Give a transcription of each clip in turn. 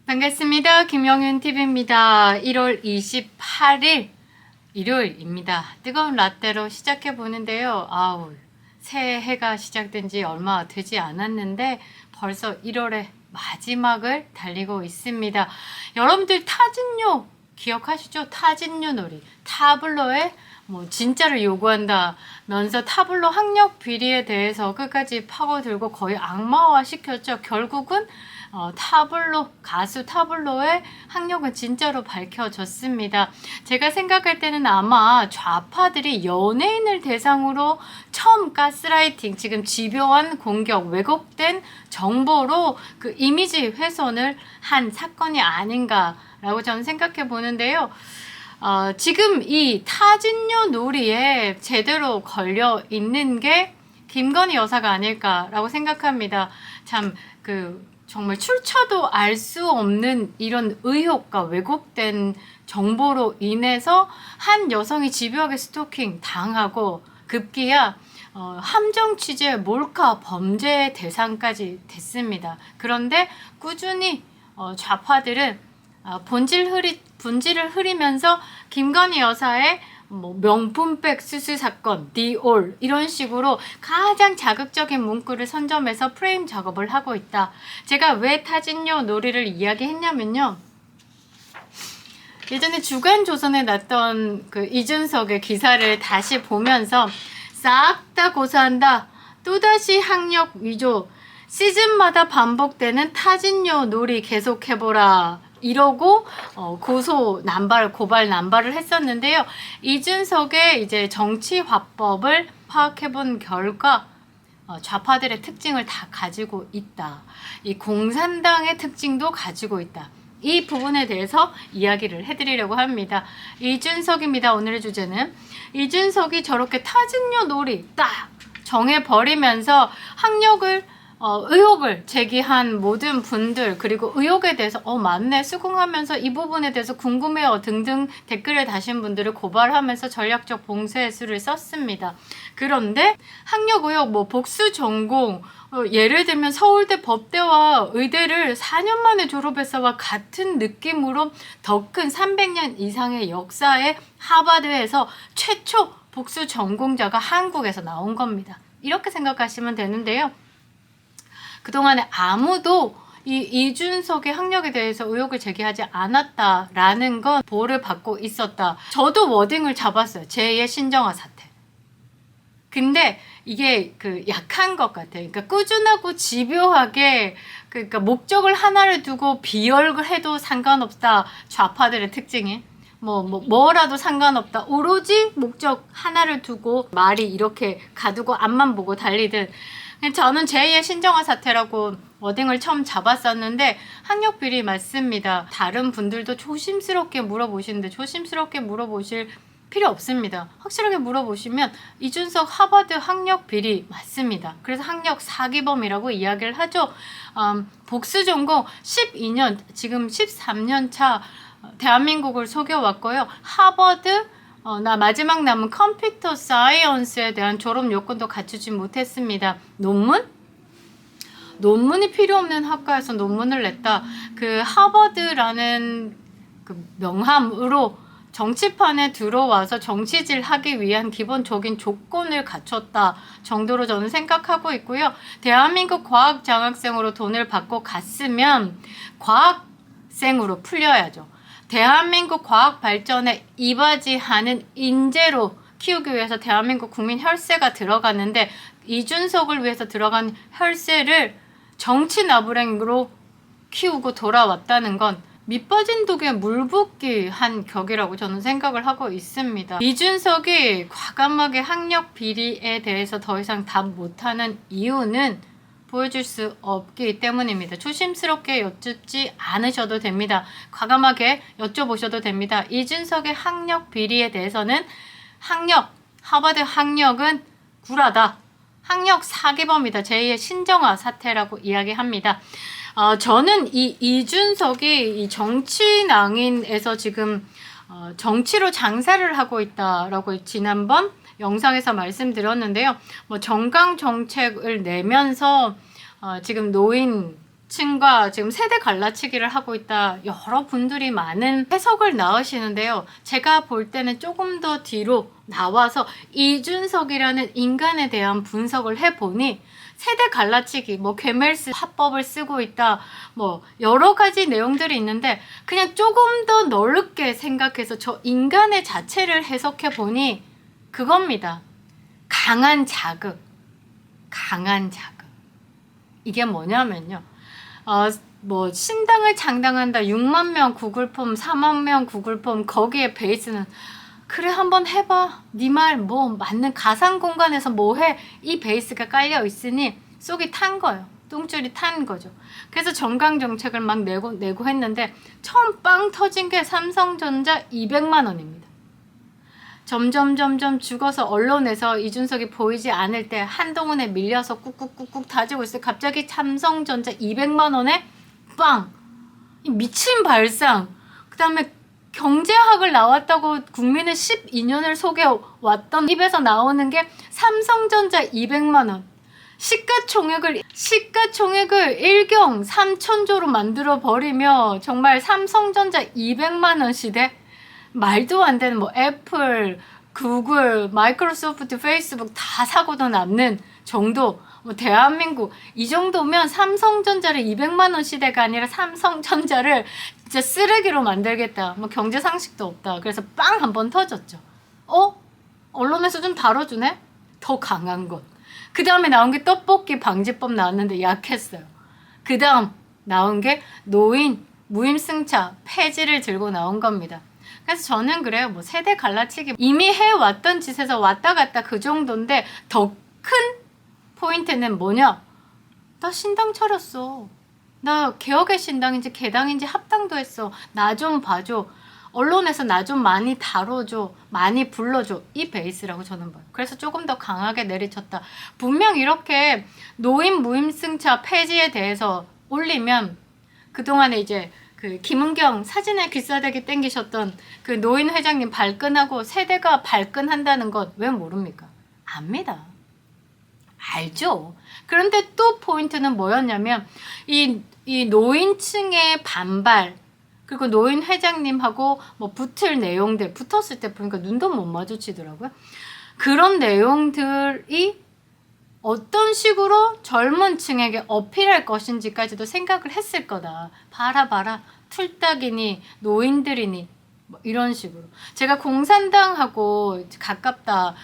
반갑습니다. 김영윤TV입니다. 1월 28일 일요일입니다. 뜨거운 라떼로 시작해 보는데요. 새해가 시작된 지 얼마 되지 않았는데 벌써 1월의 마지막을 달리고 있습니다. 여러분들 타진요 기억하시죠? 타진요 놀이. 타블로에 진짜를 요구한다면서 타블로 학력 비리에 대해서 끝까지 파고들고 거의 악마화 시켰죠. 결국은 타블로, 가수 타블로의 학력은 진짜로 밝혀졌습니다. 제가 생각할 때는 아마 좌파들이 연예인을 대상으로 처음 가스라이팅, 지금 집요한 공격, 왜곡된 정보로 그 이미지 훼손을 한 사건이 아닌가라고 저는 생각해 보는데요. 지금 이 타진요 놀이에 제대로 걸려 있는 게 김건희 여사가 아닐까라고 생각합니다. 정말 출처도 알 수 없는 이런 의혹과 왜곡된 정보로 인해서 한 여성이 집요하게 스토킹 당하고 급기야 함정 취재 몰카 범죄 대상까지 됐습니다. 그런데 꾸준히 좌파들은 본질을 흐리면서 김건희 여사의 명품백 수수 사건, 디올 이런 식으로 가장 자극적인 문구를 선점해서 프레임 작업을 하고 있다. 제가 왜 타진요 놀이를 이야기했냐면요. 예전에 주간조선에 났던 그 이준석의 기사를 다시 보면서 싹 다 고사한다. 또다시 학력 위조. 시즌마다 반복되는 타진요 놀이 계속해보라. 이러고 고발 남발을 했었는데요. 이준석의 이제 정치 화법을 파악해 본 결과 좌파들의 특징을 다 가지고 있다. 이 공산당의 특징도 가지고 있다. 이 부분에 대해서 이야기를 해드리려고 합니다. 이준석입니다. 오늘의 주제는 이준석이 저렇게 타진요 놀이 딱 정해버리면서 의혹을 제기한 모든 분들, 그리고 의혹에 대해서 맞네 수긍하면서 이 부분에 대해서 궁금해요 등등 댓글을 다신 분들을 고발하면서 전략적 봉쇄수를 썼습니다. 그런데 학력 의혹, 복수 전공, 예를 들면 서울대 법대와 의대를 4년 만에 졸업했어와 같은 느낌으로 더 큰 300년 이상의 역사의 하버드에서 최초 복수 전공자가 한국에서 나온 겁니다. 이렇게 생각하시면 되는데요. 그동안에 아무도 이준석의 학력에 대해서 의혹을 제기하지 않았다라는 건 보호를 받고 있었다. 저도 워딩을 잡았어요. 제2의 신정아 사태. 근데 이게 약한 것 같아요. 그러니까 꾸준하고 집요하게 그러니까 목적을 하나를 두고 비열해도 상관없다. 좌파들의 특징이. 뭐라도 상관없다. 오로지 목적 하나를 두고 말이 이렇게 가두고 앞만 보고 달리든. 저는 제2의 신정아 사태라고 워딩을 처음 잡았었는데 학력 비리 맞습니다. 다른 분들도 조심스럽게 물어보시는데 조심스럽게 물어보실 필요 없습니다. 확실하게 물어보시면 이준석 하버드 학력 비리 맞습니다. 그래서 학력 사기범이라고 이야기를 하죠. 복수 전공 12년, 지금 13년 차 대한민국을 속여왔고요. 하버드 나 마지막 남은 컴퓨터 사이언스에 대한 졸업 요건도 갖추지 못했습니다. 논문이 필요 없는 학과에서 논문을 냈다. 그 하버드라는 그 명함으로 정치판에 들어와서 정치질 하기 위한 기본적인 조건을 갖췄다 정도로 저는 생각하고 있고요. 대한민국 과학 장학생으로 돈을 받고 갔으면 과학생으로 풀려야죠. 대한민국 과학 발전에 이바지하는 인재로 키우기 위해서 대한민국 국민 혈세가 들어갔는데 이준석을 위해서 들어간 혈세를 정치 나부랭으로 키우고 돌아왔다는 건 밑빠진 독에 물 붓기 한 격이라고 저는 생각을 하고 있습니다. 이준석이 과감하게 학력 비리에 대해서 더 이상 답 못하는 이유는 보여줄 수 없기 때문입니다. 조심스럽게 여쭙지 않으셔도 됩니다. 과감하게 여쭤보셔도 됩니다. 이준석의 학력 비리에 대해서는 하버드 학력은 구라다. 학력 사기범이다. 제2의 신정아 사태라고 이야기합니다. 저는 이준석이 이 정치낭인에서 지금 정치로 장사를 하고 있다라고 지난번 영상에서 말씀드렸는데요. 뭐 정강 정책을 내면서 지금 노인층과 지금 세대 갈라치기를 하고 있다. 여러 분들이 많은 해석을 낳으시는데요. 제가 볼 때는 조금 더 뒤로 나와서 이준석이라는 인간에 대한 분석을 해보니 세대 갈라치기, 뭐 괴멸스 화법을 쓰고 있다, 뭐 여러 가지 내용들이 있는데 그냥 조금 더 넓게 생각해서 저 인간의 자체를 해석해 보니 그겁니다. 강한 자극. 이게 뭐냐면요. 뭐 신당을 창당한다, 6만 명 구글폼, 4만 명 구글폼, 거기에 베이스는 그래 한번 해봐, 네 말 뭐 맞는 가상 공간에서 뭐해, 이 베이스가 깔려 있으니 쏙이 탄 거예요. 똥줄이 탄 거죠. 그래서 정강 정책을 막 내고 했는데 처음 빵 터진 게 삼성전자 200만 원입니다. 점점 죽어서 언론에서 이준석이 보이지 않을 때 한동훈에 밀려서 꾹꾹꾹꾹 다지고 있어요. 갑자기 삼성전자 200만 원에 빵! 미친 발상! 그 다음에 경제학을 나왔다고 국민의 12년을 속여왔던 입에서 나오는 게 삼성전자 200만 원. 시가총액을 1경 3천조로 만들어 버리며 정말 삼성전자 200만 원 시대? 말도 안 되는 뭐 애플, 구글, 마이크로소프트, 페이스북 다 사고도 남는 정도, 뭐 대한민국 이 정도면 삼성전자를 200만 원 시대가 아니라 삼성전자를 진짜 쓰레기로 만들겠다. 뭐 경제 상식도 없다. 그래서 빵 한 번 터졌죠. 언론에서 좀 다뤄주네? 더 강한 것. 그 다음에 나온 게 떡볶이 방지법 나왔는데 약했어요. 그 다음 나온 게 노인 무임승차 폐지를 들고 나온 겁니다. 그래서 저는 그래요. 뭐 세대 갈라치기 이미 해왔던 짓에서 왔다 갔다 그 정도인데 더 큰 포인트는 뭐냐? 나 신당 차렸어. 나 개혁의 신당인지 개당인지 합당도 했어. 나 좀 봐줘. 언론에서 나 좀 많이 다뤄줘. 많이 불러줘. 이 베이스라고 저는 봐요. 그래서 조금 더 강하게 내리쳤다. 분명 이렇게 노인 무임승차 폐지에 대해서 올리면 그동안에 이제 그 김은경 사진에 귀싸대기 땡기셨던 그 노인 회장님 발끈하고 세대가 발끈한다는 것 왜 모릅니까? 압니다. 알죠. 그런데 또 포인트는 뭐였냐면 이 노인층의 반발 그리고 노인 회장님하고 뭐 붙을 내용들 붙었을 때 보니까 눈도 못 마주치더라고요. 그런 내용들이 어떤 식으로 젊은 층에게 어필할 것인지까지도 생각을 했을 거다. 봐라 틀딱이니 노인들이니 뭐 이런 식으로. 제가 공산당하고 가깝다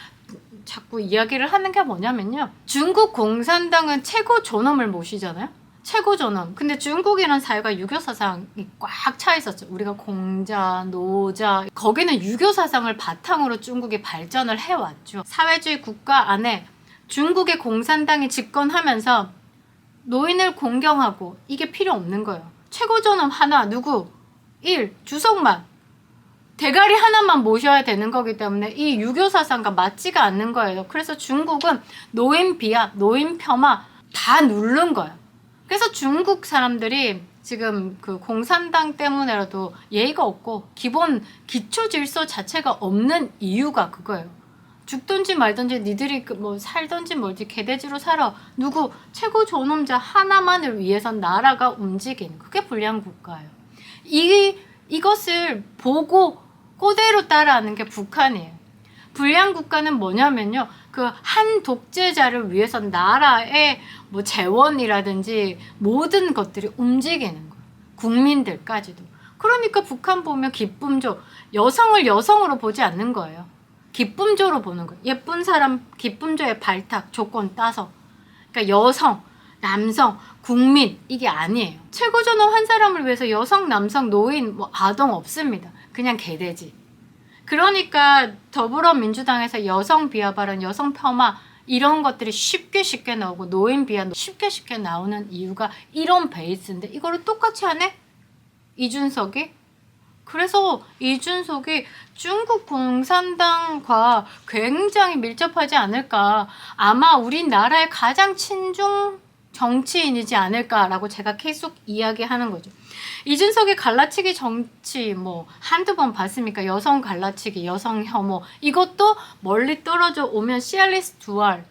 자꾸 이야기를 하는 게 뭐냐면요. 중국 공산당은 최고 존엄을 모시잖아요. 최고 존엄. 근데 중국이란 사회가 유교 사상이 꽉 차 있었죠. 우리가 공자, 노자 거기는 유교 사상을 바탕으로 중국이 발전을 해왔죠. 사회주의 국가 안에 중국의 공산당이 집권하면서 노인을 공경하고 이게 필요 없는 거예요. 최고 존엄 하나 누구? 1. 주석만. 대가리 하나만 모셔야 되는 거기 때문에 이 유교 사상과 맞지가 않는 거예요. 그래서 중국은 노인 비하, 노인 폄하 다 누른 거예요. 그래서 중국 사람들이 지금 그 공산당 때문에라도 예의가 없고 기본 기초 질서 자체가 없는 이유가 그거예요. 죽든지 말든지 니들이 뭐 살든지 멀지 개돼지로 살아. 누구 최고 존엄자 하나만을 위해서 나라가 움직이는 그게 불량 국가예요. 이것을 보고 그대로 따라하는 게 북한이에요. 불량 국가는 뭐냐면요. 그 한 독재자를 위해서 나라의 뭐 재원이라든지 모든 것들이 움직이는 거예요. 국민들까지도. 그러니까 북한 보면 기쁨조, 여성을 여성으로 보지 않는 거예요. 기쁨조로 보는 거예요. 예쁜 사람 기쁨조의 발탁 조건 따서. 그러니까 여성, 남성, 국민 이게 아니에요. 최고존엄 한 사람을 위해서 여성, 남성, 노인, 뭐 아동 없습니다. 그냥 개돼지. 그러니까 더불어민주당에서 여성 비하 발언, 여성 폄하 이런 것들이 쉽게 나오고 노인 비하 쉽게 나오는 이유가 이런 베이스인데 이거를 똑같이 하네? 이준석이? 그래서 이준석이 중국 공산당과 굉장히 밀접하지 않을까. 아마 우리나라의 가장 친중 정치인이지 않을까라고 제가 계속 이야기하는 거죠. 이준석의 갈라치기 정치 뭐 한두 번 봤습니까? 여성 갈라치기, 여성 혐오, 이것도 멀리 떨어져 오면 시알리스 두알,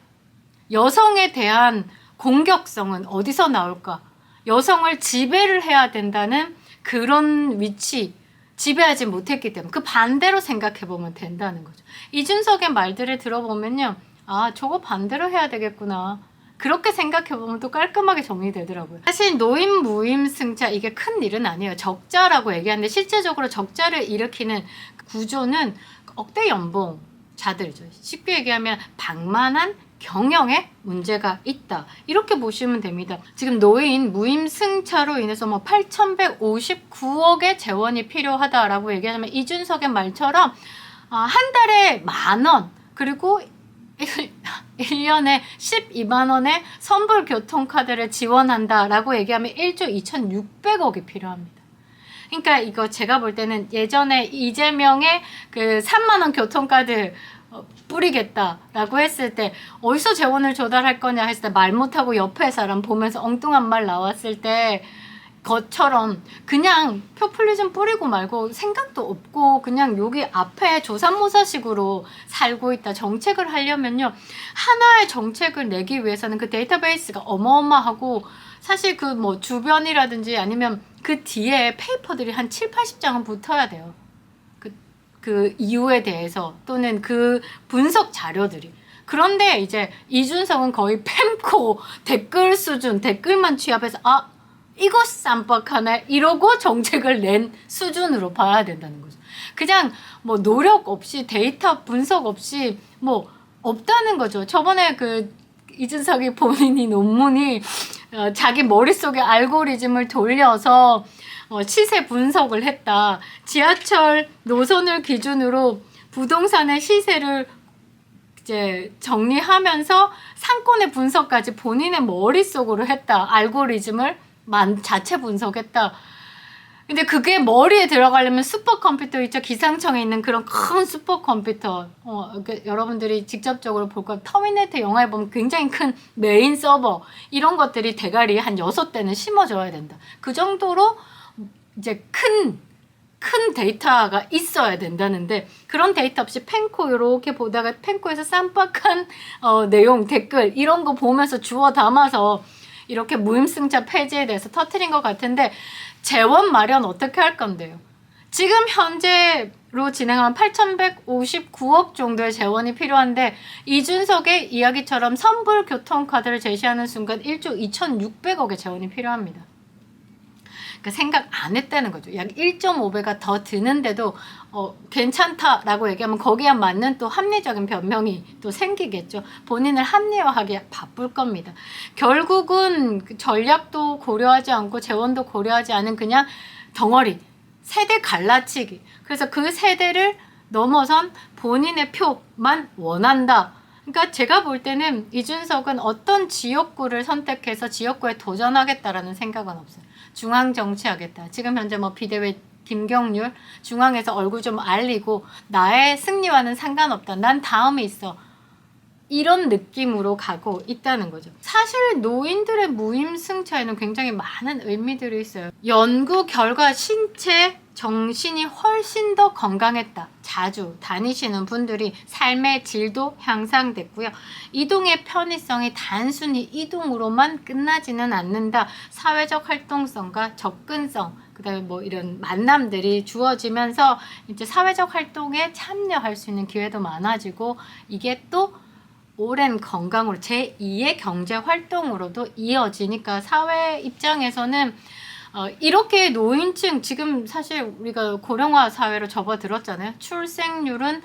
여성에 대한 공격성은 어디서 나올까? 여성을 지배를 해야 된다는 그런 위치, 지배하지 못했기 때문에 그 반대로 생각해보면 된다는 거죠. 이준석의 말들을 들어보면요, 아, 저거 반대로 해야 되겠구나, 그렇게 생각해보면 또 깔끔하게 정리되더라고요. 사실 노인 무임 승차, 이게 큰 일은 아니에요. 적자라고 얘기하는데 실제적으로 적자를 일으키는 구조는 억대 연봉자들이죠. 쉽게 얘기하면 방만한 경영에 문제가 있다, 이렇게 보시면 됩니다. 지금 노인 무임 승차로 인해서 뭐 8,159억의 재원이 필요하다라고 얘기하자면 이준석의 말처럼 한 달에 10,000원, 그리고 1년에 12만 원의 선불 교통카드를 지원한다라고 얘기하면 1조 2,600억이 필요합니다. 그러니까 이거 제가 볼 때는 예전에 이재명의 그 3만 원 교통카드 뿌리겠다라고 했을 때 어디서 재원을 조달할 거냐 했을 때 말 못하고 옆에 사람 보면서 엉뚱한 말 나왔을 때 것처럼 그냥 표퓰리즘 뿌리고 말고 생각도 없고 그냥 여기 앞에 조삼모사식으로 살고 있다. 정책을 하려면요, 하나의 정책을 내기 위해서는 그 데이터베이스가 어마어마하고, 사실 그 뭐 주변이라든지 아니면 그 뒤에 페이퍼들이 한 7, 80장은 붙어야 돼요. 그 이유에 대해서 또는 그 분석 자료들이. 그런데 이제 이준석은 거의 팸코 댓글 수준, 댓글만 취합해서 이거 쌈박하네 이러고 정책을 낸 수준으로 봐야 된다는 거죠. 그냥 뭐 노력 없이, 데이터 분석 없이 뭐 없다는 거죠. 저번에 그 이준석이 본인이 논문이 자기 머릿속에 알고리즘을 돌려서 시세 분석을 했다. 지하철 노선을 기준으로 부동산의 시세를 이제 정리하면서 상권의 분석까지 본인의 머릿속으로 했다. 알고리즘을 자체 분석했다. 근데 그게 머리에 들어가려면 슈퍼컴퓨터 있죠. 기상청에 있는 그런 큰 슈퍼컴퓨터. 여러분들이 직접적으로 볼 거예요. 터미네이터 영화에 보면 굉장히 큰 메인 서버. 이런 것들이 대가리 한 6대는 심어줘야 된다. 그 정도로 이제 큰 데이터가 있어야 된다는데, 그런 데이터 없이 펜코 이렇게 보다가 펜코에서 쌈박한 내용, 댓글 이런 거 보면서 주워 담아서 이렇게 무임승차 폐지에 대해서 터트린 것 같은데, 재원 마련 어떻게 할 건데요? 지금 현재로 진행하면 8,159억 정도의 재원이 필요한데, 이준석의 이야기처럼 선불 교통카드를 제시하는 순간 1조 2,600억의 재원이 필요합니다. 그러니까 생각 안 했다는 거죠. 약 1.5배가 더 드는데도 괜찮다라고 얘기하면 거기에 맞는 또 합리적인 변명이 또 생기겠죠. 본인을 합리화하기 바쁠 겁니다. 결국은 전략도 고려하지 않고 재원도 고려하지 않은 그냥 덩어리, 세대 갈라치기. 그래서 그 세대를 넘어선 본인의 표만 원한다. 그러니까 제가 볼 때는 이준석은 어떤 지역구를 선택해서 지역구에 도전하겠다라는 생각은 없어요. 중앙 정치하겠다. 지금 현재 뭐 비대위 김경률 중앙에서 얼굴 좀 알리고 나의 승리와는 상관없다. 난 다음에 있어. 이런 느낌으로 가고 있다는 거죠. 사실 노인들의 무임승차에는 굉장히 많은 의미들이 있어요. 연구 결과 신체, 정신이 훨씬 더 건강했다. 자주 다니시는 분들이 삶의 질도 향상됐고요. 이동의 편의성이 단순히 이동으로만 끝나지는 않는다. 사회적 활동성과 접근성, 그다음에 뭐 이런 만남들이 주어지면서 이제 사회적 활동에 참여할 수 있는 기회도 많아지고, 이게 또 오랜 건강으로 제2의 경제 활동으로도 이어지니까 사회 입장에서는 이렇게 노인층, 지금 사실 우리가 고령화 사회로 접어들었잖아요. 출생률은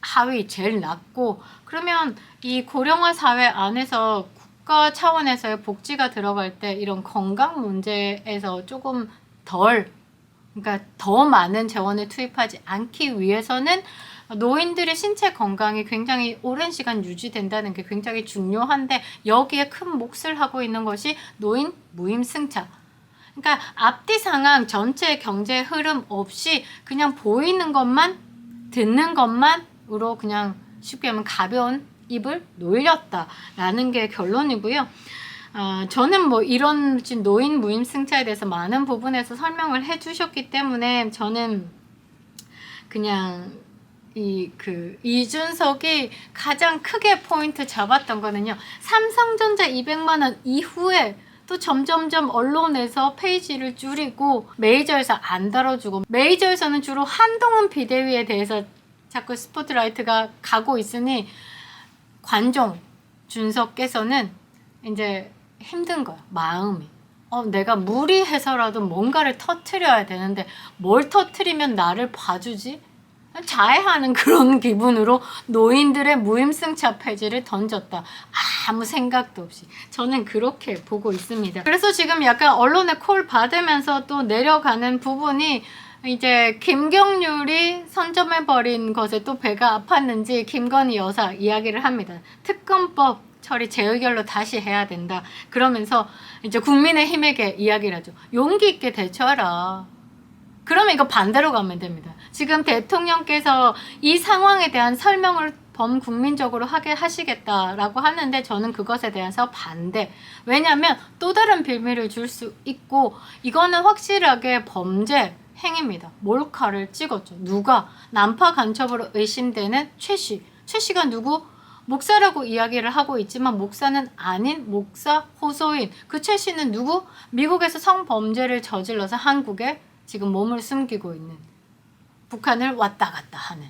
하위 제일 낮고, 그러면 이 고령화 사회 안에서 국가 차원에서의 복지가 들어갈 때 이런 건강 문제에서 조금 그러니까 더 많은 재원을 투입하지 않기 위해서는 노인들의 신체 건강이 굉장히 오랜 시간 유지된다는 게 굉장히 중요한데, 여기에 큰 몫을 하고 있는 것이 노인 무임승차. 그러니까 앞뒤 상황 전체 경제 흐름 없이 그냥 보이는 것만, 듣는 것만으로 그냥 쉽게 하면 가벼운 입을 놀렸다라는 게 결론이고요. 저는 뭐 이런 지금 노인 무임승차에 대해서 많은 부분에서 설명을 해주셨기 때문에 저는 그냥 이준석이 가장 크게 포인트 잡았던 거는요. 삼성전자 200만 원 이후에 또 점점점 언론에서 페이지를 줄이고 메이저에서 안 다뤄주고, 메이저에서는 주로 한동훈 비대위에 대해서 자꾸 스포트라이트가 가고 있으니 관종 준석께서는 이제 힘든 거야, 마음이. 내가 무리해서라도 뭔가를 터트려야 되는데 뭘 터트리면 나를 봐주지? 자해하는 그런 기분으로 노인들의 무임승차 폐지를 던졌다. 아무 생각도 없이. 저는 그렇게 보고 있습니다. 그래서 지금 약간 언론의 콜 받으면서 또 내려가는 부분이, 이제 김경률이 선점해버린 것에 또 배가 아팠는지 김건희 여사 이야기를 합니다. 특검법 처리 재의결로 다시 해야 된다. 그러면서 이제 국민의힘에게 이야기를 하죠. 용기 있게 대처하라. 그러면 이거 반대로 가면 됩니다. 지금 대통령께서 이 상황에 대한 설명을 범국민적으로 하게 하시겠다라고 하는데 저는 그것에 대해서 반대. 왜냐하면 또 다른 빌미를 줄 수 있고, 이거는 확실하게 범죄 행위입니다. 몰카를 찍었죠. 누가? 난파 간첩으로 의심되는 최 씨. 최 씨가 누구? 목사라고 이야기를 하고 있지만 목사는 아닌 목사 호소인. 그 최 씨는 누구? 미국에서 성범죄를 저질러서 한국에 지금 몸을 숨기고 있는, 북한을 왔다 갔다 하는.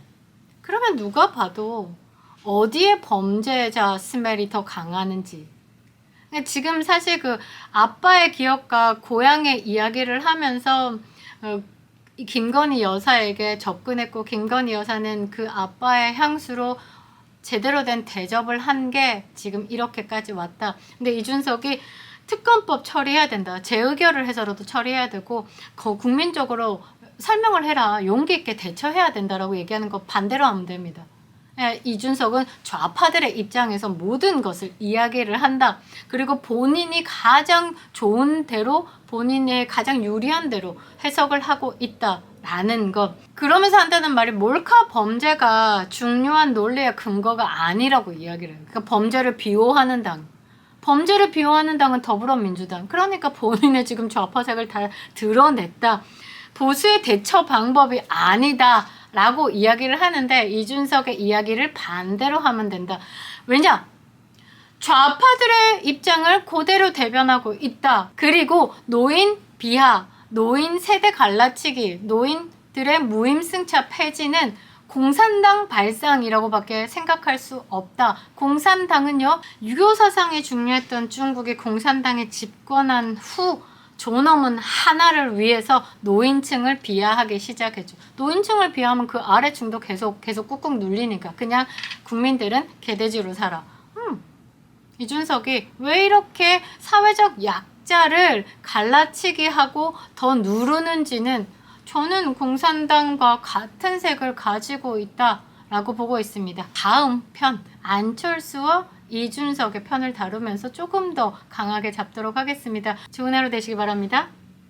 그러면 누가 봐도 어디에 범죄자 스멜이 더 강하는지. 지금 사실 그 아빠의 기억과 고향의 이야기를 하면서 김건희 여사에게 접근했고, 김건희 여사는 그 아빠의 향수로 제대로 된 대접을 한 게 지금 이렇게까지 왔다. 근데 이준석이 특검법 처리해야 된다. 재의결을 해서라도 처리해야 되고, 국민적으로 설명을 해라. 용기 있게 대처해야 된다라고 얘기하는 거 반대로 하면 됩니다. 이준석은 좌파들의 입장에서 모든 것을 이야기를 한다. 그리고 본인이 가장 좋은 대로, 본인의 가장 유리한 대로 해석을 하고 있다라는 것. 그러면서 한다는 말이 몰카 범죄가 중요한 논리의 근거가 아니라고 이야기를 해요. 그러니까 범죄를 비호하는 당. 범죄를 비호하는 당은 더불어민주당. 그러니까 본인의 지금 좌파색을 다 드러냈다. 보수의 대처 방법이 아니다 라고 이야기를 하는데, 이준석의 이야기를 반대로 하면 된다. 왜냐? 좌파들의 입장을 그대로 대변하고 있다. 그리고 노인 비하, 노인 세대 갈라치기, 노인들의 무임승차 폐지는 공산당 발상이라고밖에 생각할 수 없다. 공산당은요, 유교 사상이 중요했던 중국이 공산당에 집권한 후 존엄은 하나를 위해서 노인층을 비하하기 시작했죠. 노인층을 비하하면 그 아래층도 계속 꾹꾹 눌리니까 그냥 국민들은 개돼지로 살아. 이준석이 왜 이렇게 사회적 약자를 갈라치기 하고 더 누르는지는 저는 공산당과 같은 색을 가지고 있다라고 보고 있습니다. 다음 편 안철수와 이준석의 편을 다루면서 조금 더 강하게 잡도록 하겠습니다. 좋은 하루 되시기 바랍니다.